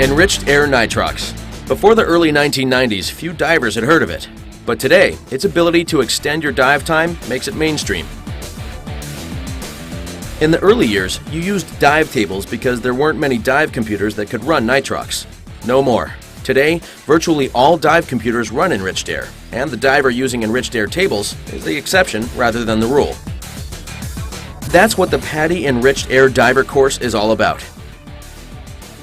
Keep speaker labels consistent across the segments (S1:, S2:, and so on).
S1: Enriched Air Nitrox. Before the early 1990s, few divers had heard of it. But today, its ability to extend your dive time makes it mainstream. In the early years, you used dive tables because there weren't many dive computers that could run Nitrox. No more. Today, virtually all dive computers run Enriched Air, and the diver using Enriched Air tables is the exception rather than the rule. That's what the PADI Enriched Air Diver course is all about.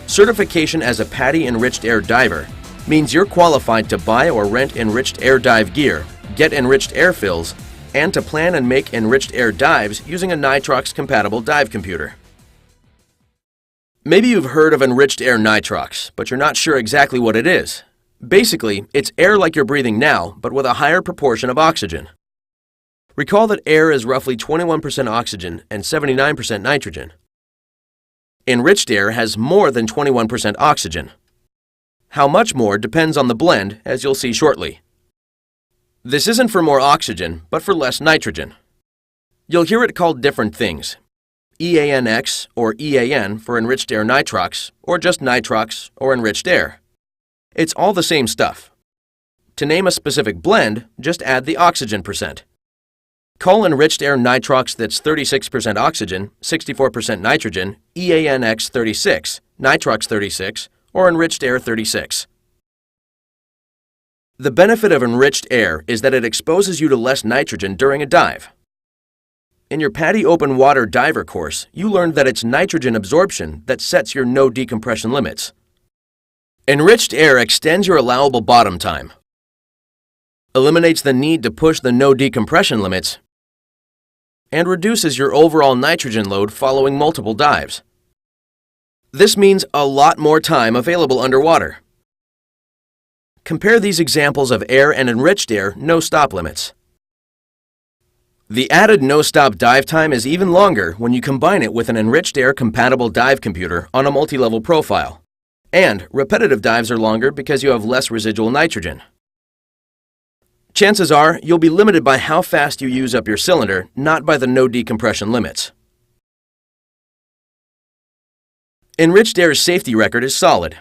S1: Certification as a PADI Enriched Air Diver means you're qualified to buy or rent Enriched Air Dive gear, get Enriched Air fills, and to plan and make Enriched Air dives using a Nitrox-compatible dive computer. Maybe you've heard of Enriched Air Nitrox, but you're not sure exactly what it is. Basically, it's air like you're breathing now, but with a higher proportion of oxygen. Recall that air is roughly 21% oxygen and 79% nitrogen. Enriched Air has more than 21% oxygen. How much more depends on the blend, as you'll see shortly. This isn't for more oxygen, but for less nitrogen. You'll hear it called different things. EANX or EAN for Enriched Air Nitrox, or just Nitrox or Enriched Air. It's all the same stuff. To name a specific blend, just add the oxygen percent. Call Enriched Air Nitrox that's 36% oxygen, 64% nitrogen, EANX 36, Nitrox 36, or Enriched Air 36. The benefit of Enriched Air is that it exposes you to less nitrogen during a dive. In your PADI Open Water Diver course, you learned that it's nitrogen absorption that sets your no decompression limits. Enriched Air extends your allowable bottom time, eliminates the need to push the no decompression limits, and reduces your overall nitrogen load following multiple dives. This means a lot more time available underwater. Compare these examples of air and Enriched Air no-stop limits. The added no-stop dive time is even longer when you combine it with an Enriched Air compatible dive computer on a multi-level profile. And repetitive dives are longer because you have less residual nitrogen. Chances are you'll be limited by how fast you use up your cylinder, not by the no decompression limits. Enriched Air's safety record is solid.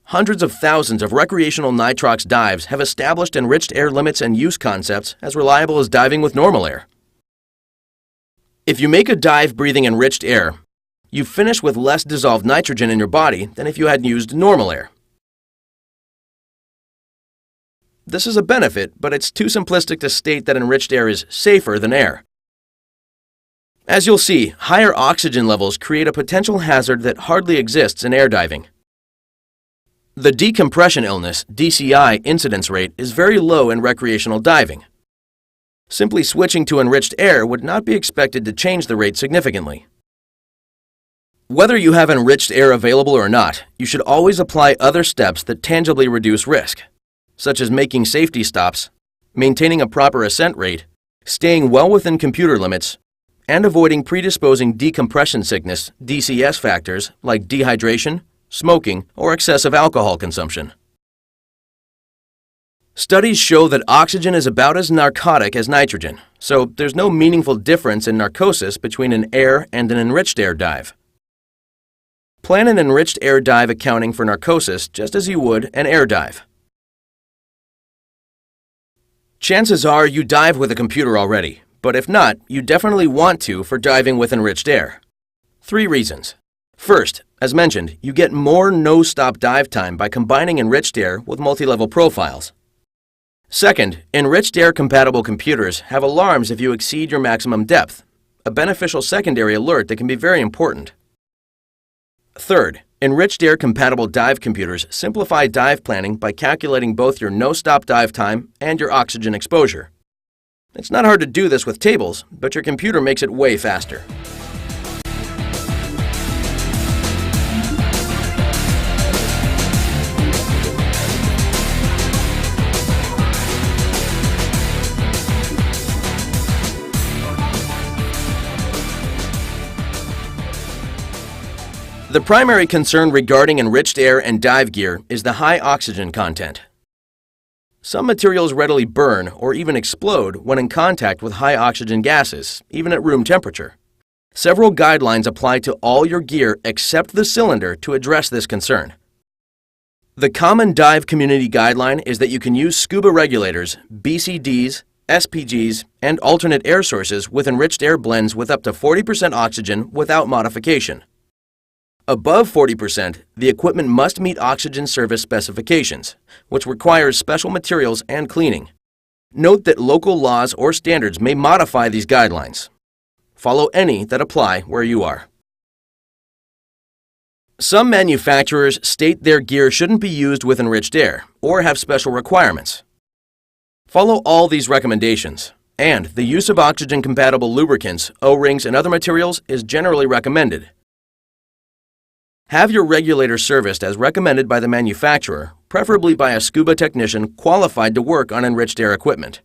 S1: Hundreds of thousands of recreational Nitrox dives have established Enriched Air limits and use concepts as reliable as diving with normal air. If you make a dive breathing Enriched Air, you finish with less dissolved nitrogen in your body than if you had used normal air. This is a benefit, but it's too simplistic to state that Enriched Air is safer than air. As you'll see, higher oxygen levels create a potential hazard that hardly exists in air diving. The decompression illness, DCI, incidence rate is very low in recreational diving. Simply switching to Enriched Air would not be expected to change the rate significantly. Whether you have Enriched Air available or not, you should always apply other steps that tangibly reduce risk, such as making safety stops, maintaining a proper ascent rate, staying well within computer limits, and avoiding predisposing decompression sickness, DCS factors like dehydration, smoking, or excessive alcohol consumption. Studies show that oxygen is about as narcotic as nitrogen, so there's no meaningful difference in narcosis between an air and an Enriched Air dive. Plan an Enriched Air dive accounting for narcosis just as you would an air dive. Chances are you dive with a computer already, but if not, you definitely want to for diving with Enriched Air. 3 reasons. First, as mentioned, you get more no-stop dive time by combining Enriched Air with multi-level profiles. Second, Enriched Air compatible computers have alarms if you exceed your maximum depth, a beneficial secondary alert that can be very important. Third, Enriched Air compatible dive computers simplify dive planning by calculating both your no-stop dive time and your oxygen exposure. It's not hard to do this with tables, but your computer makes it way faster. The primary concern regarding Enriched Air and dive gear is the high oxygen content. Some materials readily burn or even explode when in contact with high oxygen gases, even at room temperature. Several guidelines apply to all your gear except the cylinder to address this concern. The common dive community guideline is that you can use scuba regulators, BCDs, SPGs, and alternate air sources with enriched air blends with up to 40% oxygen without modification. Above 40%, the equipment must meet oxygen service specifications, which requires special materials and cleaning. Note that local laws or standards may modify these guidelines. Follow any that apply where you are. Some manufacturers state their gear shouldn't be used with enriched air or have special requirements. Follow all these recommendations, and the use of oxygen-compatible lubricants, O-rings, and other materials is generally recommended. Have your regulator serviced as recommended by the manufacturer, preferably by a scuba technician qualified to work on enriched air equipment.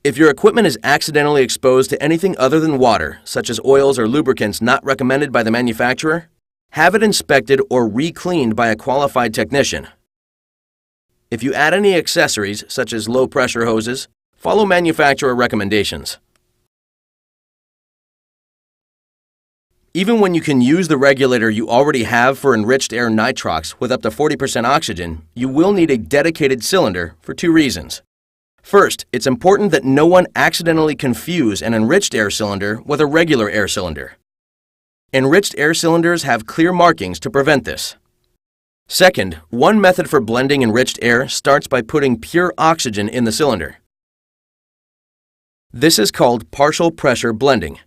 S1: If your equipment is accidentally exposed to anything other than water, such as oils or lubricants not recommended by the manufacturer, have it inspected or re-cleaned by a qualified technician. If you add any accessories, such as low-pressure hoses, follow manufacturer recommendations. Even when you can use the regulator you already have for enriched air nitrox with up to 40% oxygen, you will need a dedicated cylinder for two reasons. First, it's important that no one accidentally confuse an enriched air cylinder with a regular air cylinder. Enriched air cylinders have clear markings to prevent this. Second, one method for blending enriched air starts by putting pure oxygen in the cylinder. This is called partial pressure blending.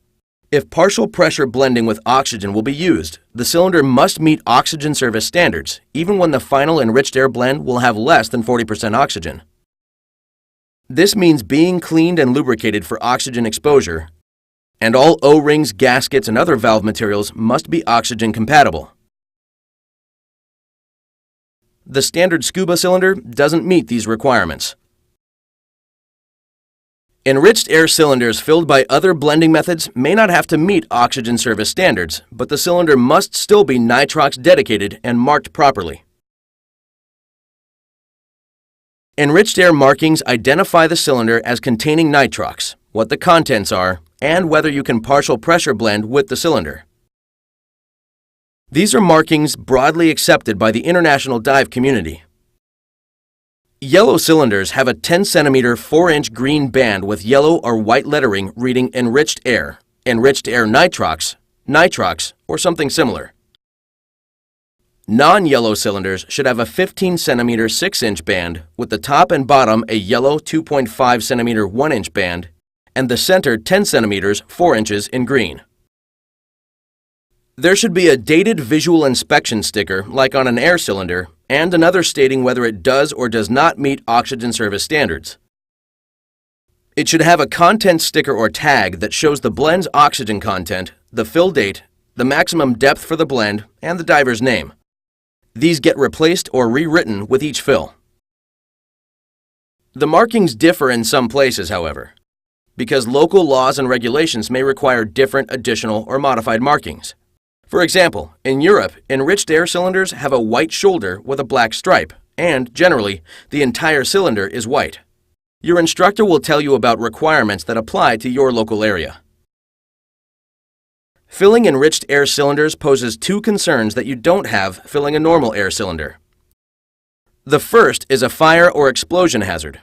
S1: If partial pressure blending with oxygen will be used, the cylinder must meet oxygen service standards, even when the final enriched air blend will have less than 40% oxygen. This means being cleaned and lubricated for oxygen exposure, and all O-rings, gaskets, and other valve materials must be oxygen compatible. The standard scuba cylinder doesn't meet these requirements. Enriched air cylinders filled by other blending methods may not have to meet oxygen service standards, but the cylinder must still be nitrox dedicated and marked properly. Enriched air markings identify the cylinder as containing nitrox, what the contents are, and whether you can partial pressure blend with the cylinder. These are markings broadly accepted by the international dive community. Yellow cylinders have a 10 cm 4-inch green band with yellow or white lettering reading Enriched Air Nitrox, Nitrox, or something similar. Non-yellow cylinders should have a 15 cm 6-inch band with the top and bottom a yellow 2.5 cm 1-inch band and the center 10 cm 4 inches in green. There should be a dated visual inspection sticker like on an air cylinder and another stating whether it does or does not meet oxygen service standards. It should have a content sticker or tag that shows the blend's oxygen content, the fill date, the maximum depth for the blend, and the diver's name. These get replaced or rewritten with each fill. The markings differ in some places, however, because local laws and regulations may require different additional or modified markings. For example, in Europe, enriched air cylinders have a white shoulder with a black stripe, and, generally, the entire cylinder is white. Your instructor will tell you about requirements that apply to your local area. Filling enriched air cylinders poses two concerns that you don't have filling a normal air cylinder. The first is a fire or explosion hazard.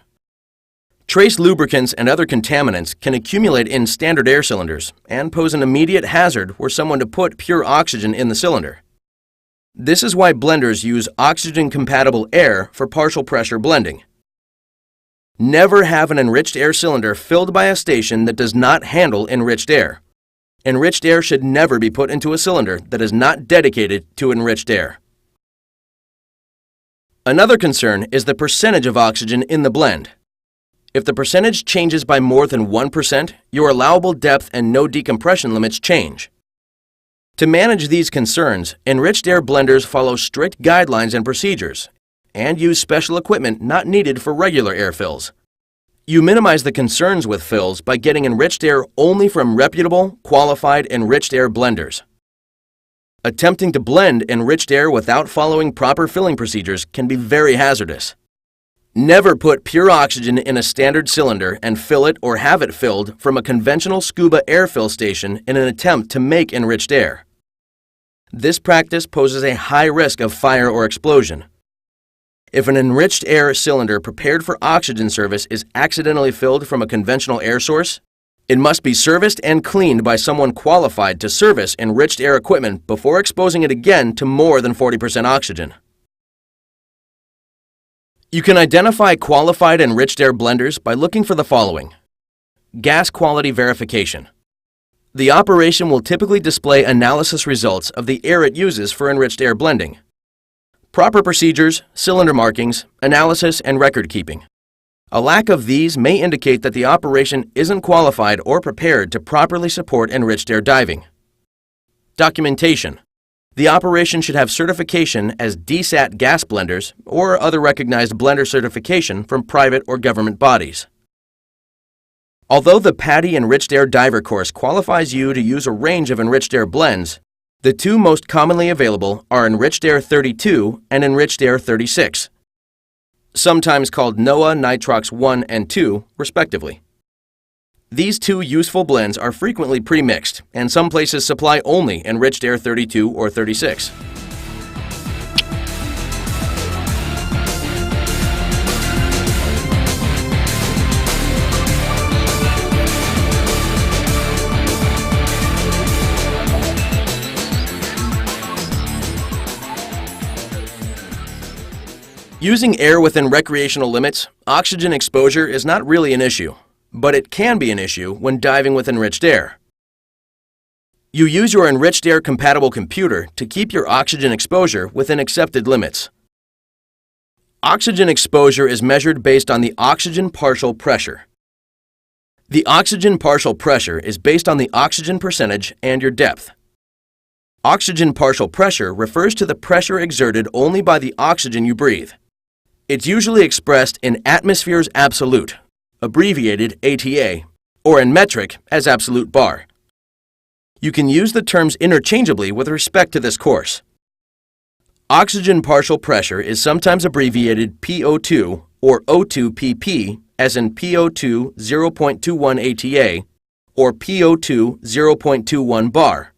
S1: Trace lubricants and other contaminants can accumulate in standard air cylinders and pose an immediate hazard were someone to put pure oxygen in the cylinder. This is why blenders use oxygen-compatible air for partial pressure blending. Never have an enriched air cylinder filled by a station that does not handle enriched air. Enriched air should never be put into a cylinder that is not dedicated to enriched air. Another concern is the percentage of oxygen in the blend. If the percentage changes by more than 1%, your allowable depth and no decompression limits change. To manage these concerns, enriched air blenders follow strict guidelines and procedures and use special equipment not needed for regular air fills. You minimize the concerns with fills by getting enriched air only from reputable, qualified enriched air blenders. Attempting to blend enriched air without following proper filling procedures can be very hazardous. Never put pure oxygen in a standard cylinder and fill it or have it filled from a conventional scuba air fill station in an attempt to make enriched air. This practice poses a high risk of fire or explosion. If an enriched air cylinder prepared for oxygen service is accidentally filled from a conventional air source, it must be serviced and cleaned by someone qualified to service enriched air equipment before exposing it again to more than 40% oxygen. You can identify qualified enriched air blenders by looking for the following. Gas quality verification. The operation will typically display analysis results of the air it uses for enriched air blending. Proper procedures, cylinder markings, analysis, and record keeping. A lack of these may indicate that the operation isn't qualified or prepared to properly support enriched air diving. Documentation. The operation should have certification as DSAT gas blenders or other recognized blender certification from private or government bodies. Although the PADI Enriched Air Diver course qualifies you to use a range of enriched air blends, the two most commonly available are Enriched Air 32 and Enriched Air 36, sometimes called NOAA Nitrox 1 and 2, respectively. These two useful blends are frequently pre-mixed, and some places supply only Enriched Air 32 or 36. Using air within recreational limits, oxygen exposure is not really an issue, but it can be an issue when diving with enriched air. You use your enriched air compatible computer to keep your oxygen exposure within accepted limits. Oxygen exposure is measured based on the oxygen partial pressure. The oxygen partial pressure is based on the oxygen percentage and your depth. Oxygen partial pressure refers to the pressure exerted only by the oxygen you breathe. It's usually expressed in atmospheres absolute, abbreviated ATA, or in metric as absolute bar. You can use the terms interchangeably with respect to this course. Oxygen partial pressure is sometimes abbreviated PO2 or O2PP, as in PO2 0.21 ATA or PO2 0.21 bar.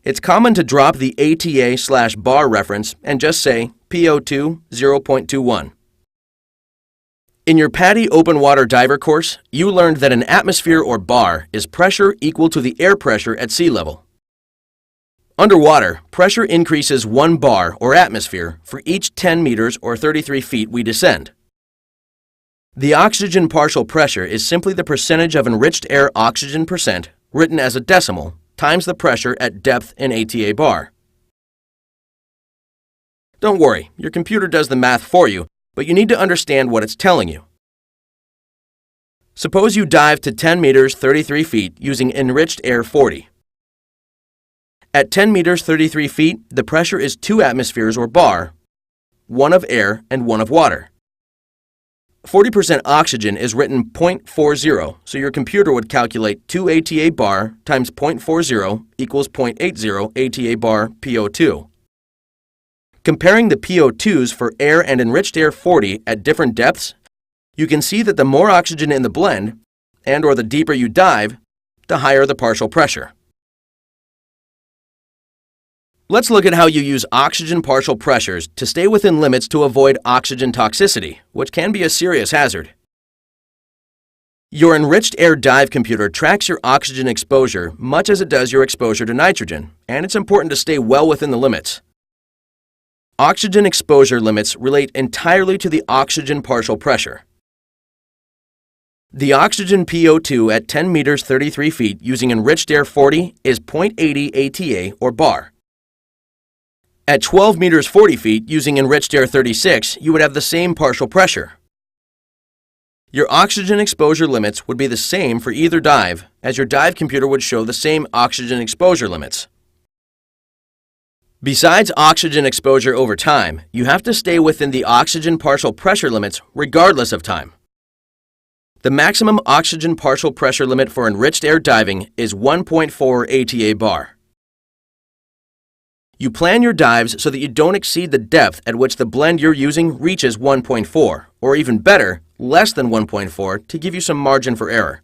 S1: It's common to drop the ATA/bar reference and just say PO2 0.21. In your PADI open water diver course, you learned that an atmosphere or bar is pressure equal to the air pressure at sea level. Underwater, pressure increases 1 bar or atmosphere for each 10 meters or 33 feet we descend. The oxygen partial pressure is simply the percentage of enriched air oxygen percent, written as a decimal, times the pressure at depth in ATA bar. Don't worry, your computer does the math for you, but you need to understand what it's telling you. Suppose you dive to 10 meters 33 feet using Enriched Air 40. At 10 meters 33 feet, the pressure is 2 atmospheres or bar, 1 of air and 1 of water. 40% oxygen is written 0.40, so your computer would calculate 2 ATA bar times 0.40 equals 0.80 ATA bar PO2. Comparing the PO2s for air and Enriched Air 40 at different depths, you can see that the more oxygen in the blend, and/or the deeper you dive, the higher the partial pressure. Let's look at how you use oxygen partial pressures to stay within limits to avoid oxygen toxicity, which can be a serious hazard. Your Enriched Air Dive computer tracks your oxygen exposure much as it does your exposure to nitrogen, and it's important to stay well within the limits. Oxygen exposure limits relate entirely to the oxygen partial pressure. The oxygen PO2 at 10 meters 33 feet using Enriched Air 40 is 0.80 ATA or bar. At 12 meters 40 feet using Enriched Air 36, you would have the same partial pressure. Your oxygen exposure limits would be the same for either dive, as your dive computer would show the same oxygen exposure limits. Besides oxygen exposure over time, you have to stay within the oxygen partial pressure limits regardless of time. The maximum oxygen partial pressure limit for enriched air diving is 1.4 ATA bar. You plan your dives so that you don't exceed the depth at which the blend you're using reaches 1.4, or even better, less than 1.4 to give you some margin for error.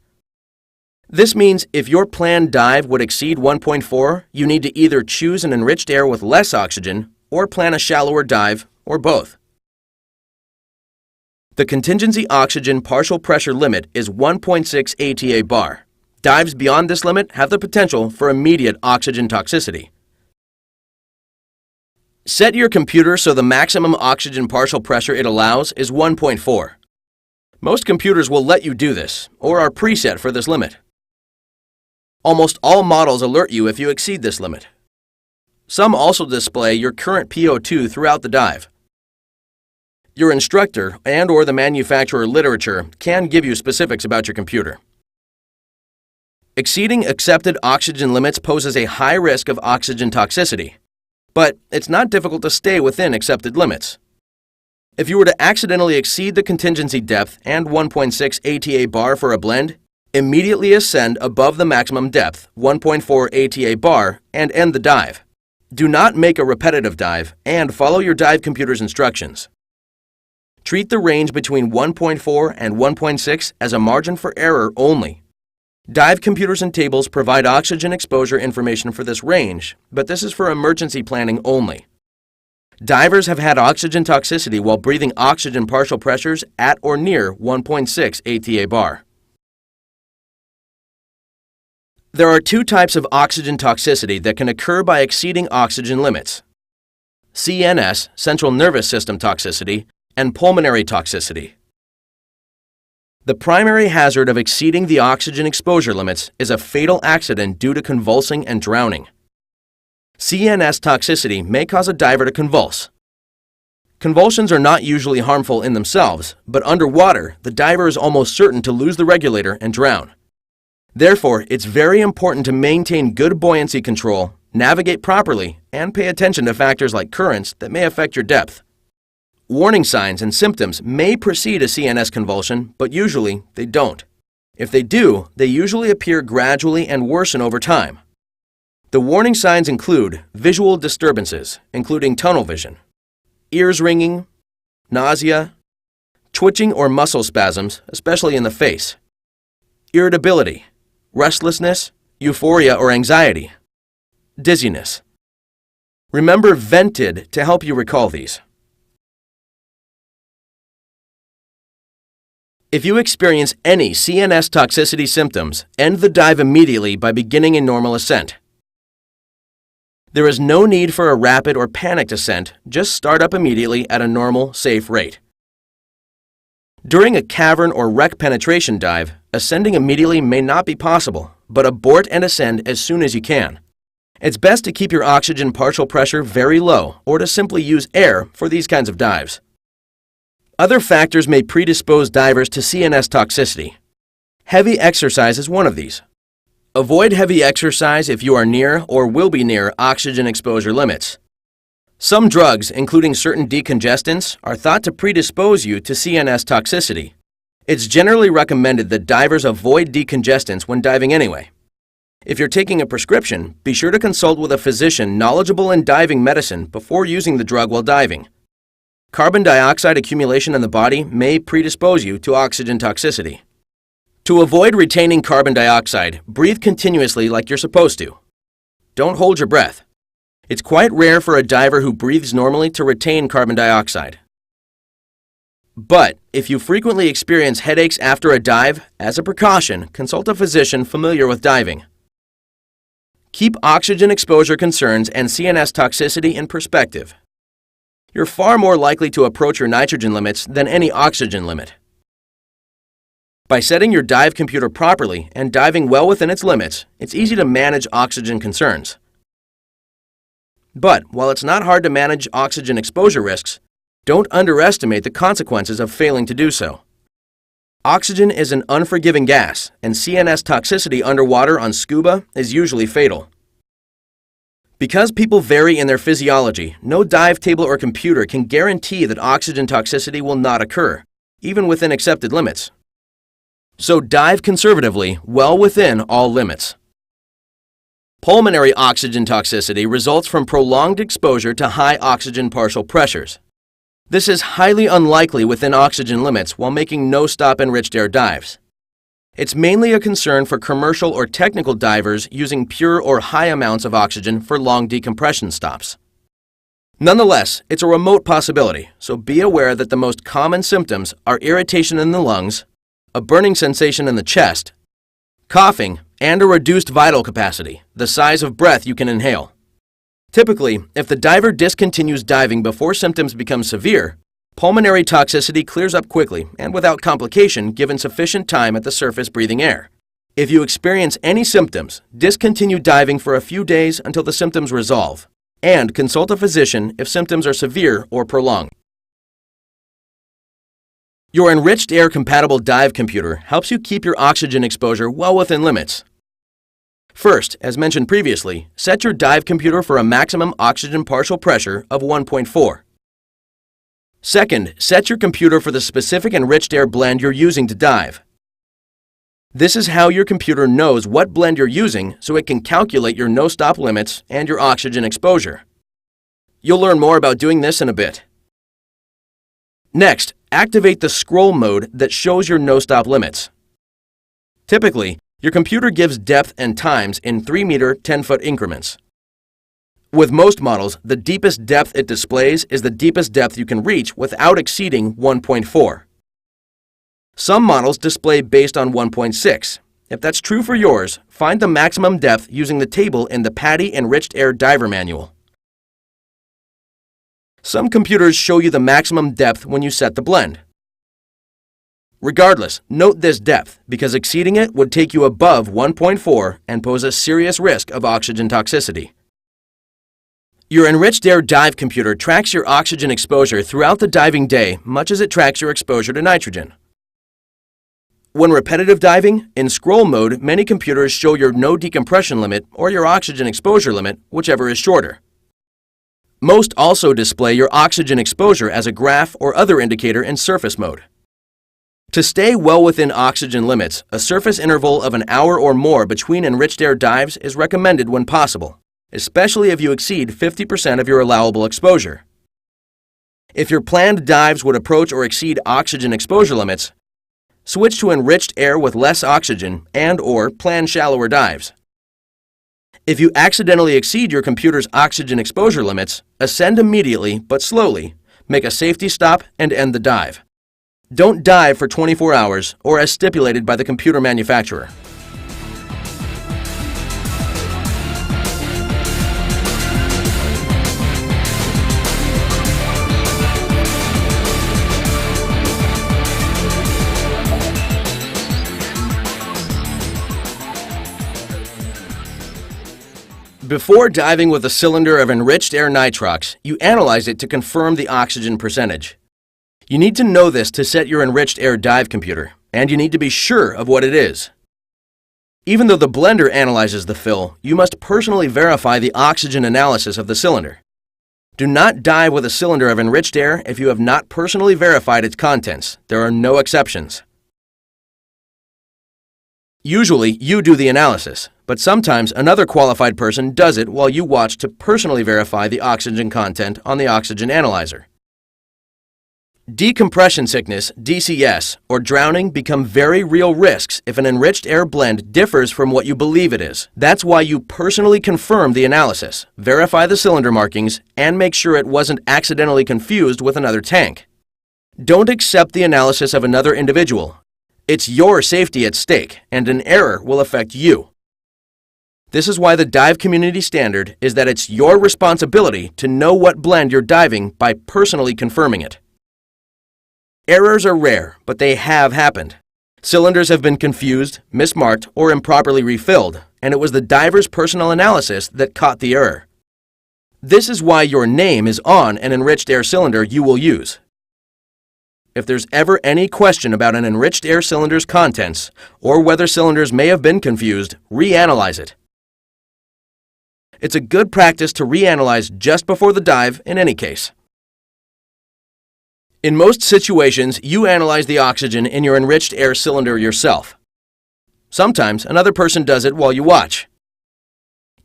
S1: This means if your planned dive would exceed 1.4, you need to either choose an enriched air with less oxygen or plan a shallower dive, or both. The contingency oxygen partial pressure limit is 1.6 ATA bar. Dives beyond this limit have the potential for immediate oxygen toxicity. Set your computer so the maximum oxygen partial pressure it allows is 1.4. Most computers will let you do this, or are preset for this limit. Almost all models alert you if you exceed this limit. Some also display your current PO2 throughout the dive. Your instructor and/or the manufacturer literature can give you specifics about your computer. Exceeding accepted oxygen limits poses a high risk of oxygen toxicity, but it's not difficult to stay within accepted limits. If you were to accidentally exceed the contingency depth and 1.6 ATA bar for a blend, immediately ascend above the maximum depth, 1.4 ATA bar, and end the dive. Do not make a repetitive dive and follow your dive computer's instructions. Treat the range between 1.4 and 1.6 as a margin for error only. Dive computers and tables provide oxygen exposure information for this range, but this is for emergency planning only. Divers have had oxygen toxicity while breathing oxygen partial pressures at or near 1.6 ATA bar. There are two types of oxygen toxicity that can occur by exceeding oxygen limits: CNS, central nervous system toxicity, and pulmonary toxicity. The primary hazard of exceeding the oxygen exposure limits is a fatal accident due to convulsing and drowning. CNS toxicity may cause a diver to convulse. Convulsions are not usually harmful in themselves, but underwater, the diver is almost certain to lose the regulator and drown. Therefore, it's very important to maintain good buoyancy control, navigate properly, and pay attention to factors like currents that may affect your depth. Warning signs and symptoms may precede a CNS convulsion, but usually they don't. If they do, they usually appear gradually and worsen over time. The warning signs include visual disturbances, including tunnel vision, ears ringing, nausea, twitching or muscle spasms, especially in the face, irritability, restlessness, euphoria or anxiety, dizziness. Remember vented to help you recall these. If you experience any CNS toxicity symptoms, end the dive immediately by beginning a normal ascent. There is no need for a rapid or panicked ascent, just start up immediately at a normal, safe rate. During a cavern or wreck penetration dive, ascending immediately may not be possible, but abort and ascend as soon as you can. It's best to keep your oxygen partial pressure very low or to simply use air for these kinds of dives. Other factors may predispose divers to CNS toxicity. Heavy exercise is one of these. Avoid heavy exercise if you are near or will be near oxygen exposure limits. Some drugs, including certain decongestants, are thought to predispose you to CNS toxicity. It's generally recommended that divers avoid decongestants when diving anyway. If you're taking a prescription, be sure to consult with a physician knowledgeable in diving medicine before using the drug while diving. Carbon dioxide accumulation in the body may predispose you to oxygen toxicity. To avoid retaining carbon dioxide, breathe continuously like you're supposed to. Don't hold your breath. It's quite rare for a diver who breathes normally to retain carbon dioxide. But if you frequently experience headaches after a dive, as a precaution, consult a physician familiar with diving. Keep oxygen exposure concerns and CNS toxicity in perspective. You're far more likely to approach your nitrogen limits than any oxygen limit. By setting your dive computer properly and diving well within its limits, it's easy to manage oxygen concerns. But while it's not hard to manage oxygen exposure risks, don't underestimate the consequences of failing to do so. Oxygen is an unforgiving gas, and CNS toxicity underwater on scuba is usually fatal. Because people vary in their physiology, no dive table or computer can guarantee that oxygen toxicity will not occur, even within accepted limits. So dive conservatively, well within all limits. Pulmonary oxygen toxicity results from prolonged exposure to high oxygen partial pressures. This is highly unlikely within oxygen limits while making no-stop enriched air dives. It's mainly a concern for commercial or technical divers using pure or high amounts of oxygen for long decompression stops. Nonetheless, it's a remote possibility, so be aware that the most common symptoms are irritation in the lungs, a burning sensation in the chest, coughing, and a reduced vital capacity, the size of breath you can inhale. Typically, if the diver discontinues diving before symptoms become severe, pulmonary toxicity clears up quickly and without complication given sufficient time at the surface breathing air. If you experience any symptoms, discontinue diving for a few days until the symptoms resolve, and consult a physician if symptoms are severe or prolonged. Your Enriched Air compatible dive computer helps you keep your oxygen exposure well within limits. First, as mentioned previously, set your dive computer for a maximum oxygen partial pressure of 1.4. Second, set your computer for the specific enriched air blend you're using to dive. This is how your computer knows what blend you're using so it can calculate your no-stop limits and your oxygen exposure. You'll learn more about doing this in a bit. Next, activate the scroll mode that shows your no-stop limits. Typically, your computer gives depth and times in 3-meter, 10-foot increments. With most models, the deepest depth it displays is the deepest depth you can reach without exceeding 1.4. Some models display based on 1.6. If that's true for yours, find the maximum depth using the table in the PADI Enriched Air Diver manual. Some computers show you the maximum depth when you set the blend. Regardless, note this depth because exceeding it would take you above 1.4 and pose a serious risk of oxygen toxicity. Your Enriched Air Dive computer tracks your oxygen exposure throughout the diving day much as it tracks your exposure to nitrogen. When repetitive diving, in scroll mode, many computers show your no decompression limit or your oxygen exposure limit, whichever is shorter. Most also display your oxygen exposure as a graph or other indicator in surface mode. To stay well within oxygen limits, a surface interval of an hour or more between enriched air dives is recommended when possible, especially if you exceed 50% of your allowable exposure. If your planned dives would approach or exceed oxygen exposure limits, switch to enriched air with less oxygen and/or plan shallower dives. If you accidentally exceed your computer's oxygen exposure limits, ascend immediately but slowly, make a safety stop, and end the dive. Don't dive for 24 hours or as stipulated by the computer manufacturer. Before diving with a cylinder of enriched air nitrox, you analyze it to confirm the oxygen percentage. You need to know this to set your enriched air dive computer, and you need to be sure of what it is. Even though the blender analyzes the fill, you must personally verify the oxygen analysis of the cylinder. Do not dive with a cylinder of enriched air if you have not personally verified its contents. There are no exceptions. Usually, you do the analysis, but sometimes another qualified person does it while you watch to personally verify the oxygen content on the oxygen analyzer. Decompression sickness, DCS, or drowning become very real risks if an enriched air blend differs from what you believe it is. That's why you personally confirm the analysis, verify the cylinder markings, and make sure it wasn't accidentally confused with another tank. Don't accept the analysis of another individual. It's your safety at stake, and an error will affect you. This is why the dive community standard is that it's your responsibility to know what blend you're diving by personally confirming it. Errors are rare, but they have happened. Cylinders have been confused, mismarked, or improperly refilled, and it was the diver's personal analysis that caught the error. This is why your name is on an enriched air cylinder you will use. If there's ever any question about an enriched air cylinder's contents, or whether cylinders may have been confused, reanalyze it. It's a good practice to reanalyze just before the dive in any case. In most situations, you analyze the oxygen in your enriched air cylinder yourself. Sometimes another person does it while you watch.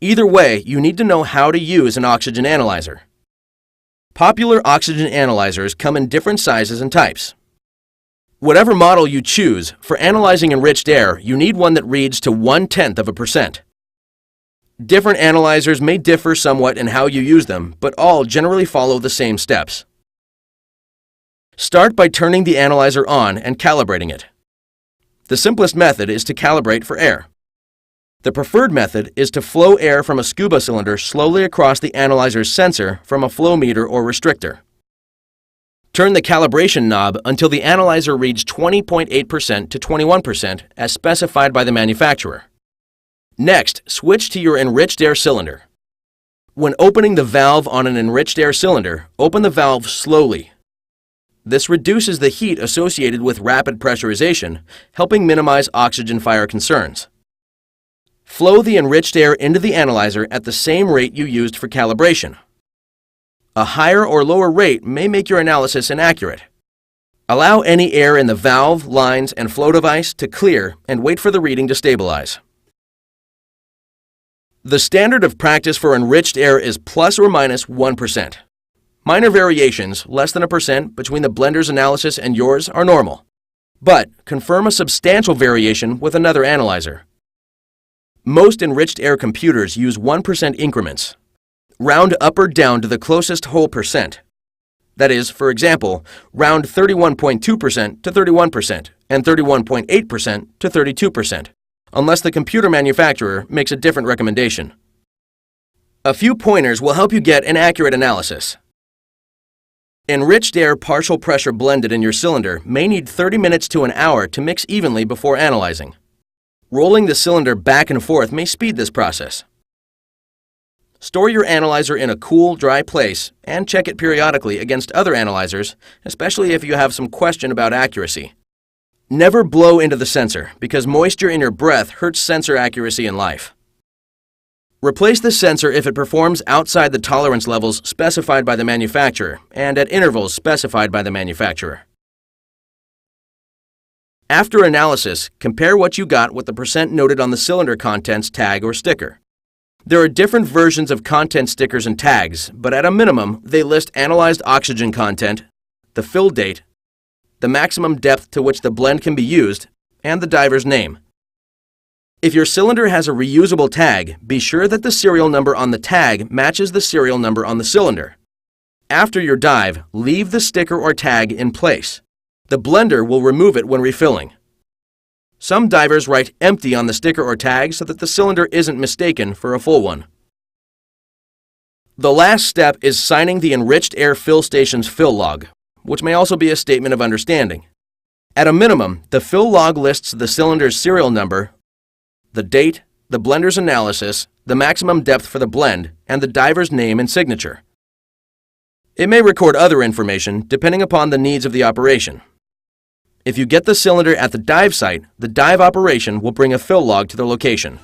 S1: Either way, you need to know how to use an oxygen analyzer. Popular oxygen analyzers come in different sizes and types. Whatever model you choose, for analyzing enriched air, you need one that reads to 0.1%. Different analyzers may differ somewhat in how you use them, but all generally follow the same steps. Start by turning the analyzer on and calibrating it. The simplest method is to calibrate for air. The preferred method is to flow air from a scuba cylinder slowly across the analyzer's sensor from a flow meter or restrictor. Turn the calibration knob until the analyzer reads 20.8% to 21% as specified by the manufacturer. Next, switch to your enriched air cylinder. When opening the valve on an enriched air cylinder, open the valve slowly. This reduces the heat associated with rapid pressurization, helping minimize oxygen fire concerns. Flow the enriched air into the analyzer at the same rate you used for calibration. A higher or lower rate may make your analysis inaccurate. Allow any air in the valve, lines, and flow device to clear and wait for the reading to stabilize. The standard of practice for enriched air is plus or minus 1%. Minor variations, less than 1% between the blender's analysis and yours, are normal. But confirm a substantial variation with another analyzer. Most enriched air computers use 1% increments. Round up or down to the closest whole percent. That is, for example, round 31.2% to 31% and 31.8% to 32%, unless the computer manufacturer makes a different recommendation. A few pointers will help you get an accurate analysis. Enriched air partial pressure blended in your cylinder may need 30 minutes to an hour to mix evenly before analyzing. Rolling the cylinder back and forth may speed this process. Store your analyzer in a cool, dry place and check it periodically against other analyzers, especially if you have some question about accuracy. Never blow into the sensor because moisture in your breath hurts sensor accuracy in life. Replace the sensor if it performs outside the tolerance levels specified by the manufacturer and at intervals specified by the manufacturer. After analysis, compare what you got with the percent noted on the cylinder contents tag or sticker. There are different versions of content stickers and tags, but at a minimum, they list analyzed oxygen content, the fill date, the maximum depth to which the blend can be used, and the diver's name. If your cylinder has a reusable tag, be sure that the serial number on the tag matches the serial number on the cylinder. After your dive, leave the sticker or tag in place. The blender will remove it when refilling. Some divers write empty on the sticker or tag so that the cylinder isn't mistaken for a full one. The last step is signing the Enriched Air Fill Station's fill log, which may also be a statement of understanding. At a minimum, the fill log lists the cylinder's serial number, the date, the blender's analysis, the maximum depth for the blend, and the diver's name and signature. It may record other information depending upon the needs of the operation. If you get the cylinder at the dive site, the dive operation will bring a fill log to their location.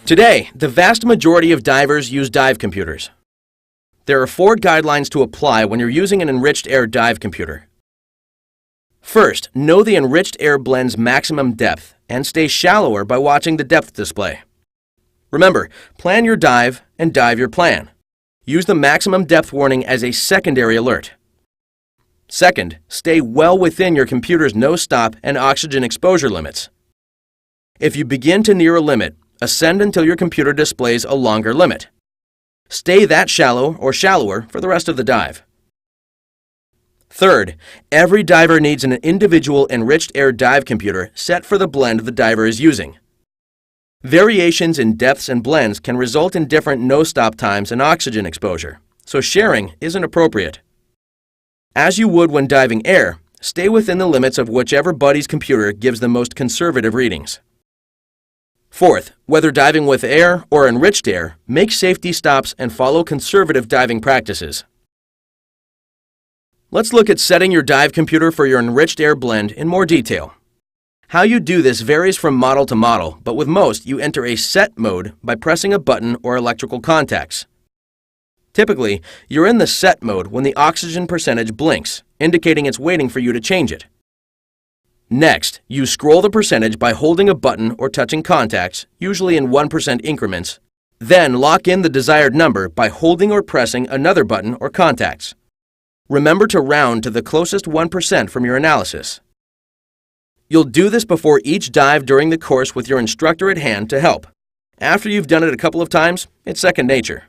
S1: Today, the vast majority of divers use dive computers. There are 4 guidelines to apply when you're using an enriched air dive computer. First, know the enriched air blend's maximum depth and stay shallower by watching the depth display. Remember, plan your dive and dive your plan. Use the maximum depth warning as a secondary alert. Second, stay well within your computer's no-stop and oxygen exposure limits. If you begin to near a limit, ascend until your computer displays a longer limit. Stay that shallow or shallower for the rest of the dive. Third, every diver needs an individual enriched air dive computer set for the blend the diver is using. Variations in depths and blends can result in different no-stop times and oxygen exposure, so sharing isn't appropriate. As you would when diving air, stay within the limits of whichever buddy's computer gives the most conservative readings. Fourth, whether diving with air or enriched air, make safety stops and follow conservative diving practices. Let's look at setting your dive computer for your enriched air blend in more detail. How you do this varies from model to model, but with most, you enter a set mode by pressing a button or electrical contacts. Typically, you're in the set mode when the oxygen percentage blinks, indicating it's waiting for you to change it. Next, you scroll the percentage by holding a button or touching contacts, usually in 1% increments. Then lock in the desired number by holding or pressing another button or contacts. Remember to round to the closest 1% from your analysis. You'll do this before each dive during the course with your instructor at hand to help. After you've done it a couple of times, it's second nature.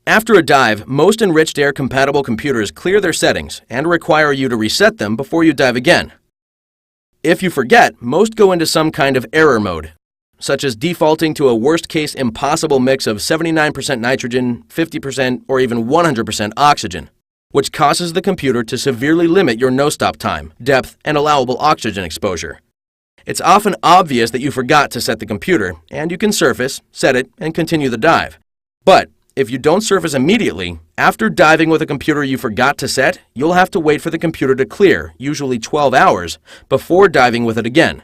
S1: After a dive, most Enriched Air compatible computers clear their settings and require you to reset them before you dive again. If you forget, most go into some kind of error mode, such as defaulting to a worst-case impossible mix of 79% nitrogen, 50%, or even 100% oxygen, which causes the computer to severely limit your no-stop time, depth, and allowable oxygen exposure. It's often obvious that you forgot to set the computer, and you can surface, set it, and continue the dive. But if you don't surface immediately, after diving with a computer you forgot to set, you'll have to wait for the computer to clear, usually 12 hours, before diving with it again.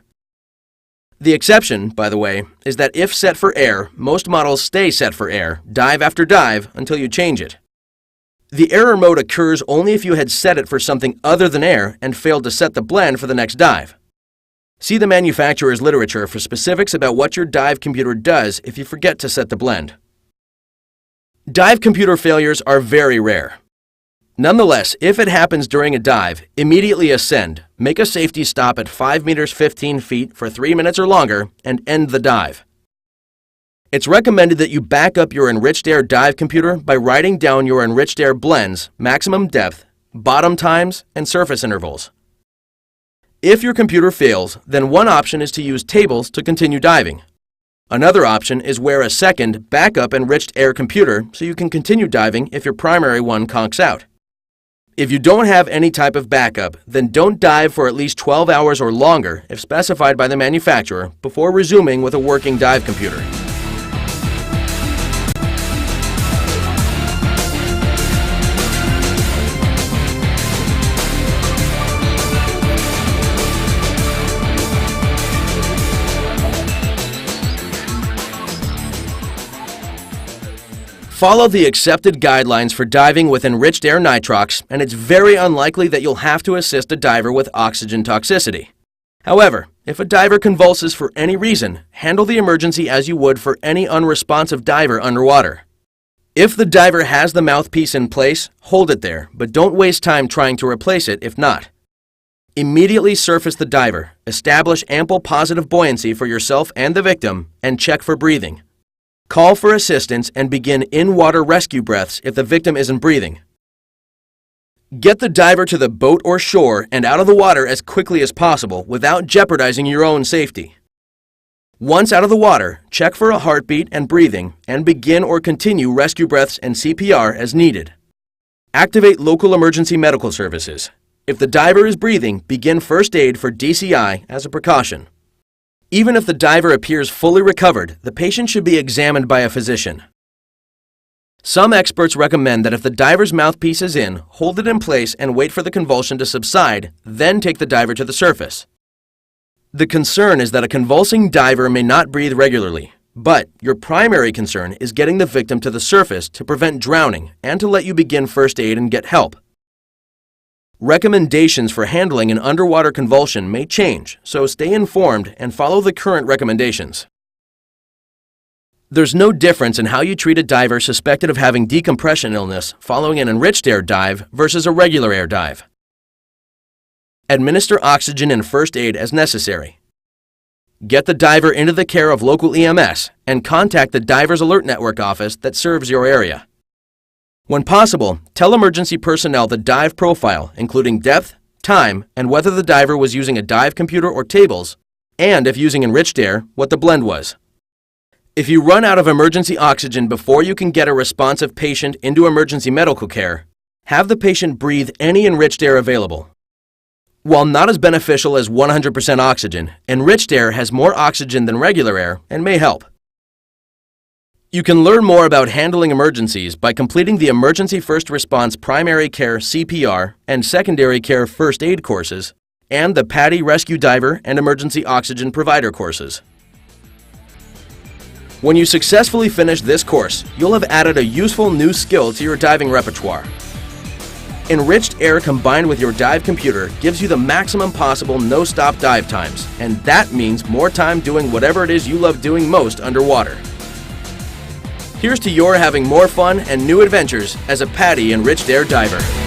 S1: The exception, by the way, is that if set for air, most models stay set for air, dive after dive, until you change it. The error mode occurs only if you had set it for something other than air and failed to set the blend for the next dive. See the manufacturer's literature for specifics about what your dive computer does if you forget to set the blend. Dive computer failures are very rare. Nonetheless, if it happens during a dive, immediately ascend, make a safety stop at 5 meters 15 feet for 3 minutes or longer, and end the dive. It's recommended that you back up your Enriched Air dive computer by writing down your Enriched Air blends, maximum depth, bottom times, and surface intervals. If your computer fails, then one option is to use tables to continue diving. Another option is wear a second, backup Enriched Air computer so you can continue diving if your primary one conks out. If you don't have any type of backup, then don't dive for at least 12 hours or longer if specified by the manufacturer before resuming with a working dive computer. Follow the accepted guidelines for diving with Enriched Air Nitrox, and it's very unlikely that you'll have to assist a diver with oxygen toxicity. However, if a diver convulses for any reason, handle the emergency as you would for any unresponsive diver underwater. If the diver has the mouthpiece in place, hold it there, but don't waste time trying to replace it if not. Immediately surface the diver, establish ample positive buoyancy for yourself and the victim, and check for breathing. Call for assistance and begin in-water rescue breaths if the victim isn't breathing. Get the diver to the boat or shore and out of the water as quickly as possible without jeopardizing your own safety. Once out of the water, check for a heartbeat and breathing and begin or continue rescue breaths and CPR as needed. Activate local emergency medical services. If the diver is breathing, begin first aid for DCI as a precaution. Even if the diver appears fully recovered, the patient should be examined by a physician. Some experts recommend that if the diver's mouthpiece is in, hold it in place and wait for the convulsion to subside, then take the diver to the surface. The concern is that a convulsing diver may not breathe regularly, but your primary concern is getting the victim to the surface to prevent drowning and to let you begin first aid and get help. Recommendations for handling an underwater convulsion may change, so stay informed and follow the current recommendations. There's no difference in how you treat a diver suspected of having decompression illness following an Enriched Air dive versus a regular air dive. Administer oxygen and first aid as necessary. Get the diver into the care of local EMS and contact the Divers Alert Network office that serves your area. When possible, tell emergency personnel the dive profile, including depth, time, and whether the diver was using a dive computer or tables, and if using Enriched Air, what the blend was. If you run out of emergency oxygen before you can get a responsive patient into emergency medical care, have the patient breathe any Enriched Air available. While not as beneficial as 100% oxygen, Enriched Air has more oxygen than regular air and may help. You can learn more about handling emergencies by completing the Emergency First Response Primary Care CPR and Secondary Care First Aid courses and the PADI Rescue Diver and Emergency Oxygen Provider courses. When you successfully finish this course, you'll have added a useful new skill to your diving repertoire. Enriched Air combined with your dive computer gives you the maximum possible no-stop dive times, and that means more time doing whatever it is you love doing most underwater. Here's to your having more fun and new adventures as a PADI Enriched Air Diver.